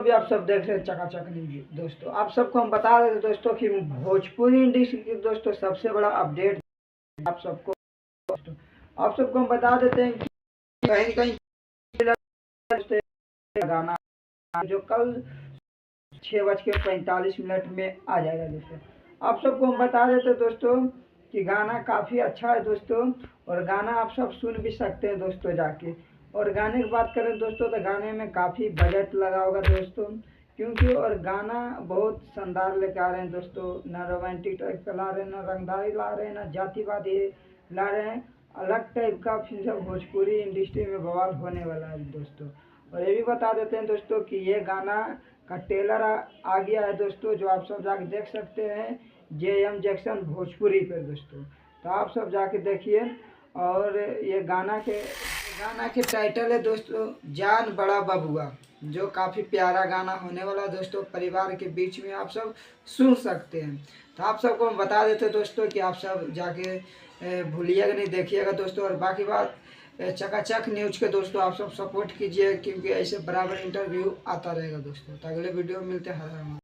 अभी आप सब देख रहे हैं चकाचक न्यूज। दोस्तों आप सबको हम बता रहे थे दोस्तों कि भोजपुरी इंडस्ट्री की दोस्तों सबसे बड़ा अपडेट आप सबको दोस्तों आप सबको हम बता देते हैं कि कहीं कहीं गाना जो कल 6:45 में आ जाएगा। दोस्तों आप सबको हम बता देते दोस्तों कि गाना काफ़ी अच्छा है दोस्तों, और गाना आप सब सुन भी सकते हैं दोस्तों जाके। और गाने की बात करें दोस्तों तो गाने में काफ़ी बजट लगा होगा दोस्तों, क्योंकि और गाना बहुत शानदार लेकर आ रहे हैं दोस्तों। ना रोमांटिक टाइप का ला रहे हैं, ना रंगदारी ला रहे हैं, ना जातिवादी ला रहे हैं। अलग टाइप का फिर भोजपुरी इंडस्ट्री में बवाल होने वाला है दोस्तों। और ये भी बता देते हैं दोस्तों कि ये गाना का ट्रेलर आ गया है दोस्तों, जो आप सब जाके देख सकते हैं JM जैक्सन भोजपुरी पे दोस्तों। तो आप सब जाके देखिए। और ये गाना के टाइटल है दोस्तों जान बड़ा बबुआ, जो काफ़ी प्यारा गाना होने वाला है दोस्तों। परिवार के बीच में आप सब सुन सकते हैं। तो आप सबको हम बता देते दोस्तों कि आप सब जाके भूलिएगा नहीं, देखिएगा दोस्तों। और बाकी बात चकाचक न्यूज के दोस्तों आप सब सपोर्ट कीजिए, क्योंकि ऐसे बराबर इंटरव्यू आता रहेगा दोस्तों। तो अगले वीडियो में मिलते हैं। हर हर